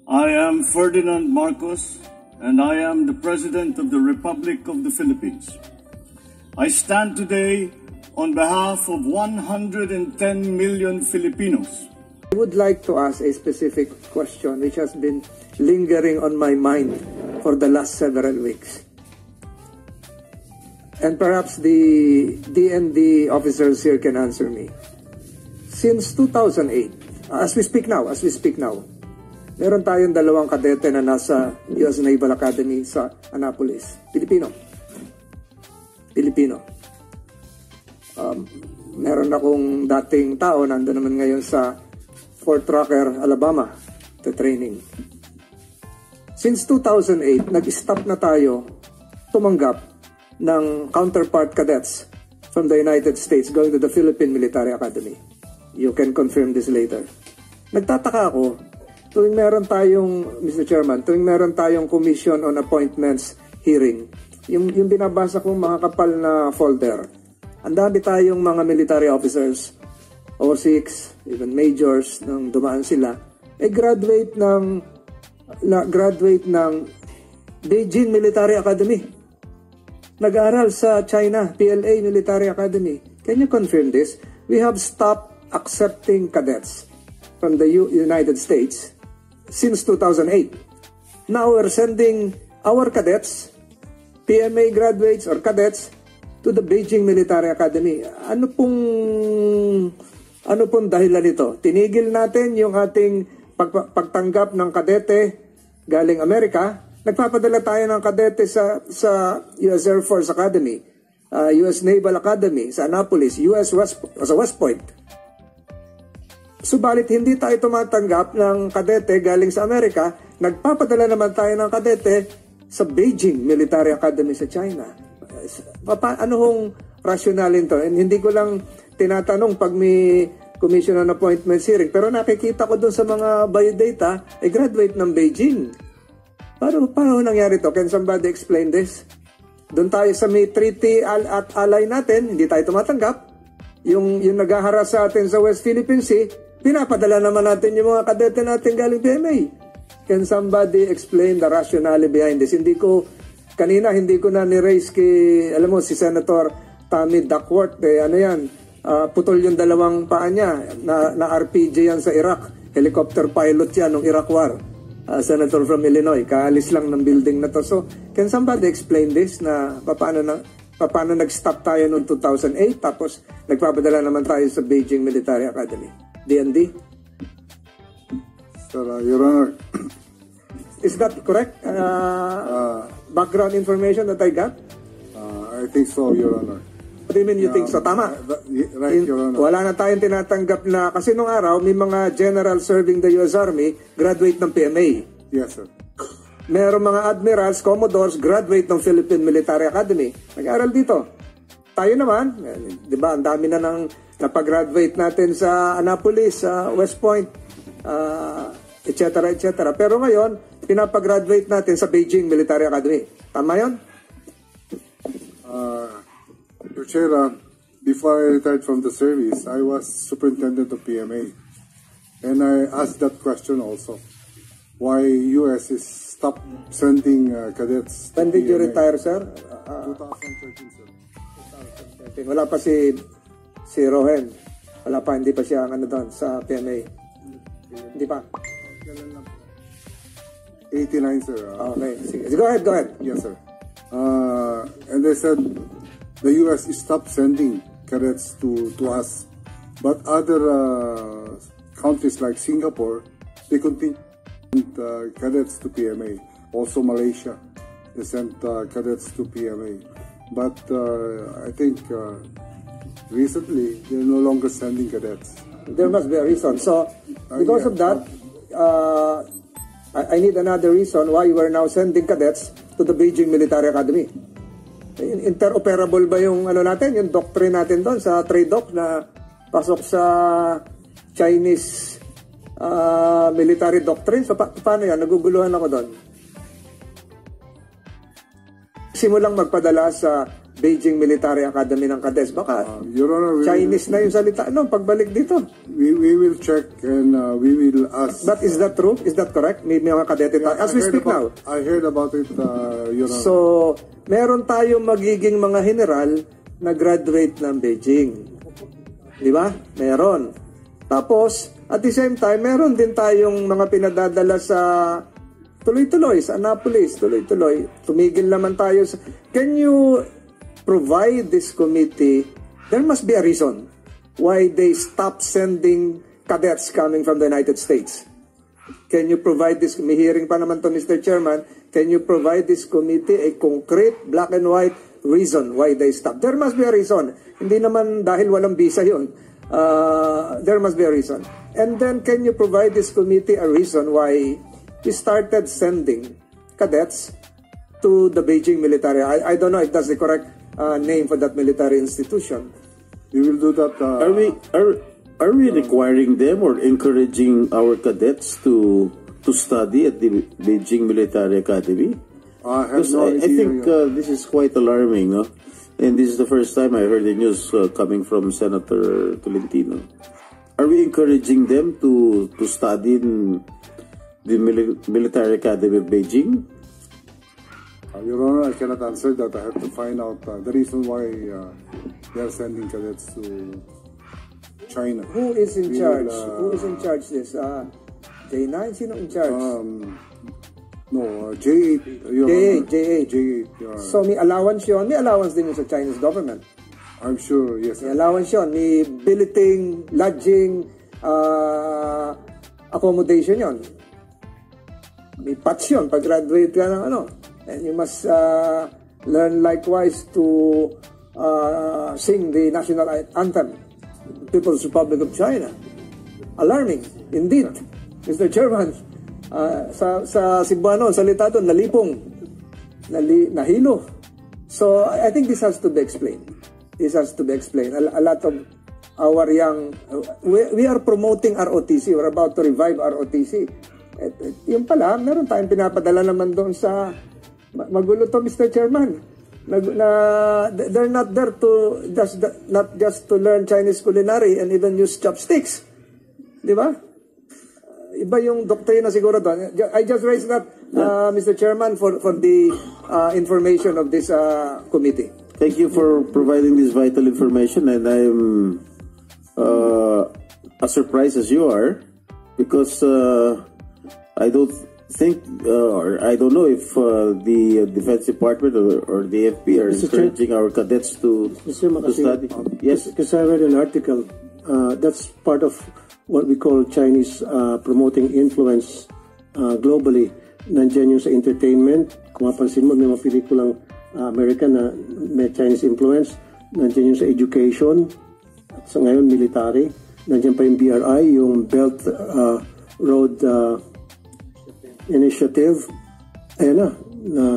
I am Ferdinand Marcos, and I am the President of the Republic of the Philippines. I stand today on behalf of 110 million Filipinos. I would like to ask a specific question which has been lingering on my mind for the last several weeks. And perhaps the DND officers here can answer me. Since 2008, as we speak now, meron tayong dalawang kadete na nasa US Naval Academy sa Annapolis. Pilipino. Meron akong dating tao, nandun naman ngayon sa Fort Rucker, Alabama, to training. Since 2008, nag-stop na tayo tumanggap ng counterpart cadets from the United States going to the Philippine Military Academy. You can confirm this later. Nagtataka ako, tuwing meron tayong, Mr. Chairman, tuwing meron tayong Commission on Appointments hearing, yung binabasa kong mga kapal na folder, ang dami tayong mga military officers, O6, even majors, nang dumaan sila, graduate ng Beijing Military Academy. Nag-aaral sa China, PLA Military Academy. Can you confirm this? We have stopped accepting cadets from the United States since 2008. Now we're sending our cadets, PMA graduates or cadets, to the Beijing Military Academy. Ano pong dahilan nito? Tinigil natin yung ating pagtanggap ng kadete galing Amerika. Nagpapadala tayo ng kadete sa US Air Force Academy, US Naval Academy sa Annapolis, sa West Point. Subalit hindi tayo tumatanggap ng kadete galing sa Amerika, nagpapadala naman tayo ng kadete sa Beijing Military Academy sa China. Ano hong rationalin to? And hindi ko lang tinatanong pag may Commission on Appointments hearing, pero nakikita ko dun sa mga biodata, graduate ng Beijing. Paano nangyari to? Can somebody explain this? Doon tayo sa may treaty at ally natin, hindi tayo tumatanggap. Yung nag-aharas sa atin sa West Philippine Sea, pinapadala naman natin yung mga kadete natin galing PMA. Can somebody explain the rationale behind this? Kanina hindi ko na ni-raise alam mo, si Senator Tommy Duckworth, putol yung dalawang paa niya, na RPG yan sa Iraq. Helicopter pilot yan ng Iraq War. Senator from Illinois, kaalis lang ng building na to. So, can somebody explain this na paano nag-stop tayo noong 2008 tapos nagpapadala naman tayo sa Beijing Military Academy? DND? Sir, Your Honor. Is that correct? Background information that I got? I think so, Your Honor. What do you mean you think so? Tama. Right, Your Honor. Wala na tayong tinatanggap na, kasi nung araw, may mga general serving the US Army, graduate ng PMA. Yes, sir. Meron mga admirals, commodores, graduate ng Philippine Military Academy. Nag-aaral dito. Tayo naman, di ba, ang dami na napag-graduate natin sa Annapolis, sa West Point, etc. Pero ngayon, pinapag-graduate natin sa Beijing Military Academy. Tama yun? Your Chair, before I retired from the service, I was superintendent of PMA. And I asked that question also. Why US is stopped sending cadets to When did you PMA. retire, sir? 2013, sir. 2013. Wala pa si Rohen. Wala pa, hindi pa siya doon sa PMA. Hindi pa. 89, sir. Okay, sige. Go ahead. Yes, sir. And they said the US stopped sending cadets to us, but other countries like Singapore, they continue to send cadets to PMA. Also Malaysia, they sent cadets to PMA. But I think recently they're no longer sending cadets. There must be a reason. So, because of that, I need another reason why we're now sending cadets to the Beijing Military Academy. Interoperable ba yung natin, yung doctrine natin doon sa trade doc na pasok sa Chinese military doctrine? So, paano yan? Naguguluhan ako doon. Simulang magpadala sa Beijing Military Academy ng cadets. Baka Your Honor, Chinese na yung salita. Ano, pagbalik dito. we will check and we will ask. But is that true? Is that correct? May mga kadete tayo. As we speak now. I heard about it, Your Honor. So, meron tayong magiging mga general na graduate ng Beijing. Di ba? Meron. Tapos, at the same time, meron din tayong mga pinadadala sa tuloy-tuloy, sa Annapolis, tuloy-tuloy. Tumigil naman tayo sa... Can you provide this committee, there must be a reason why they stop sending cadets coming from the United States. Can you provide this, may hearing pa naman to Mr. Chairman, can you provide this committee a concrete, black and white reason why they stop? There must be a reason. Hindi naman dahil walang visa yun. There must be a reason. And then can you provide this committee a reason why we started sending cadets to the Beijing military? I don't know if that's the correct name for that military institution. We will do that. Are we requiring them or encouraging our cadets to study at the Beijing Military Academy? I think this is quite alarming, and this is the first time I heard the news coming from Senator Tolentino. Are we encouraging them to study in the Military Academy of Beijing? Your Honor, I cannot answer that. I have to find out the reason why they are sending cadets to China. Who is in charge? Who is in charge this? J9? Sino in charge? No, J8. J8. So may allowance yun? May allowance din yun sa Chinese government? I'm sure, yes. May allowance yun. May billeting, lodging, accommodation yun. May patch yun pag graduate ka ng ano. And you must learn likewise to sing the national anthem, People's Republic of China. Alarming, indeed. Mr. Chairman, sa Cebuano, salita doon, nalipong, nahilo. So, I think this has to be explained. This has to be explained. A lot of our young, we are promoting ROTC. We're about to revive ROTC. Yung pala, meron tayong pinapadala naman doon sa magulo to, Mr. Chairman. They're not there to not just to learn Chinese culinary and even use chopsticks. Di ba? Iba yung doktrina siguro doon. I just raised that, Mr. Chairman, for the information of this committee. Thank you for providing this vital information, and I'm as surprised as you are, because I don't think, or I don't know if the Defense Department or the AFP are encouraging our cadets to study. Yes, because I read an article. That's part of what we call Chinese promoting influence globally. Nandiyan yung sa entertainment. Kung mapansin mo, may mga pelikulang American na may Chinese influence. Nandiyan yung sa education. At sa ngayon, military. Nandiyan pa yung BRI, yung Belt Road Initiative. Ayan na,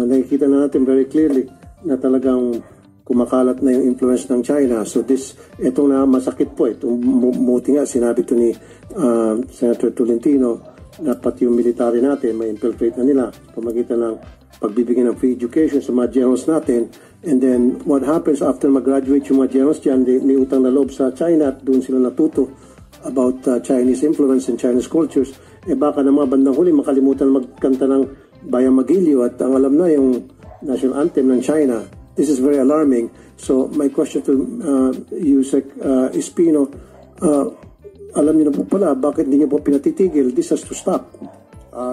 nakikita na natin very clearly na talagang kumakalat na yung influence ng China. So itong na masakit po, itong buti nga, sinabi to ni Senator Tolentino, na pati yung military natin, may infiltrate na nila, pamagitan ng pagbibigyan ng free education sa mga generals natin. And then, what happens after mag-graduate yung mga generals dyan, may utang na loob sa China at doon sila natuto about Chinese influence and Chinese cultures. Baka na mga bandang huli, makalimutan magkanta ng Bayang Magiliw at ang alam na yung national anthem ng China. This is very alarming. So, my question to Yusek Espino, alam niyo na po pala, bakit hindi niyo po pinatitigil? This has to stop.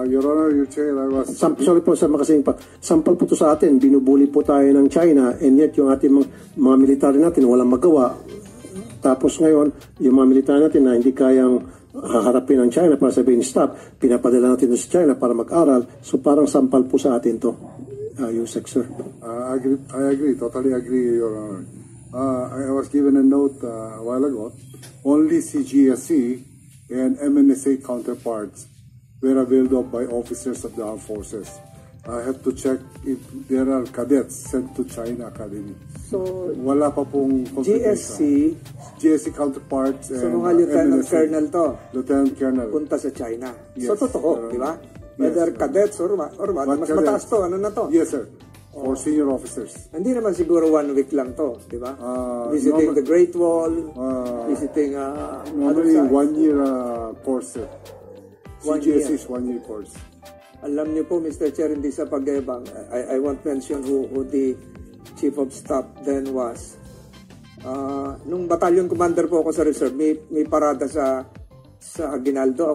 Your Honor, Your Chair, I was... Sorry po, makasing pa. Sampal po to sa atin, binubuli po tayo ng China, and yet yung ating mga military natin walang magawa. Tapos ngayon, yung mga military natin na hindi kayang haharapin ng China para sabihin stop, pinapadala natin sa China para mag-aral. So parang sampal po sa atin to. Yusek, sir. I agree, totally agree, Your Honor. I was given a note a while ago. Only CGSC and MNSA counterparts were availed of by officers of the armed forces. I have to check if there are cadets sent to China Academy. So, wala pa pong GSC counterparts and so mga Lieutenant MNSA. Colonel to. Lieutenant Colonel. Punta sa China. Yes, so, totoo, di ba? Whether cadets or what, mas mataas to, ano na to? Yes, sir. for senior officers. Hindi naman siguro 1 week lang to, di ba? Visiting the Great Wall, visiting... Normally, 1 year course. 1 CGS year. is 1 year course. Alam niyo po, Mr. Chair, hindi sa pagyabang. I won't mention who the Chief of Staff then was. Nung battalion commander po ako sa reserve, may parada sa Aguinaldo.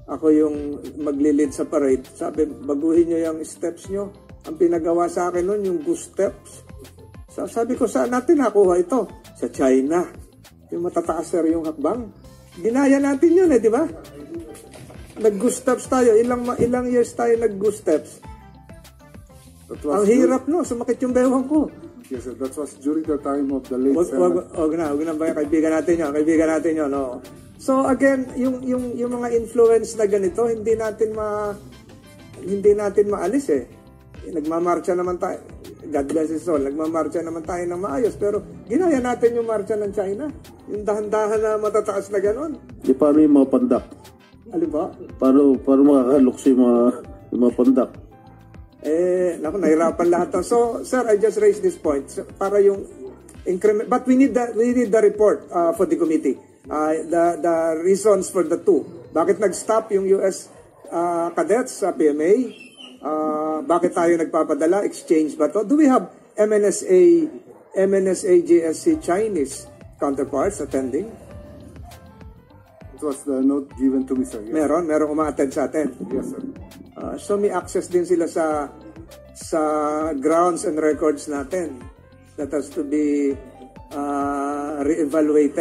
Ako yung maglilid sa parade. Sabi, baguhin nyo yung steps nyo. Ang pinagawa sa akin nun, yung goose steps. Sabi ko, saan natin nakuha ito? Sa China. Yung matataas sir yung hakbang. Ginaya natin yun di ba? Nag-goose steps tayo. Ilang years tayo nag-goose steps. Ang hirap no, sumakit yung bewang ko. Yes, sir. That was during the time of the late Wag na ba kaibigan natin yun, no. So again, yung mga influence na ganito, hindi natin maalis Nagmamarcha naman tayo. God bless his soul. Nagmamarcha naman tayo ng maayos, pero ginaya natin yung marcha ng China. Yung dahan-dahan na matataas na gano'n. Di paano yung mga pandak? Alin ba? Paano makakalok yung mga pandak? Naku, nahirapan lahat. So, sir, I just raised this point para yung increment. But we need the report for the committee. The reasons for the two. Bakit nag-stop yung US cadets sa PMA? Bakit tayo nagpapadala? Exchange ba to? Do we have MNSA GSC Chinese counterparts attending? It was the note given to me, sir. Yes. Meron uma-attend sa atin. Yes, sir. So may access din sila sa grounds and records natin that has to be re-evaluated.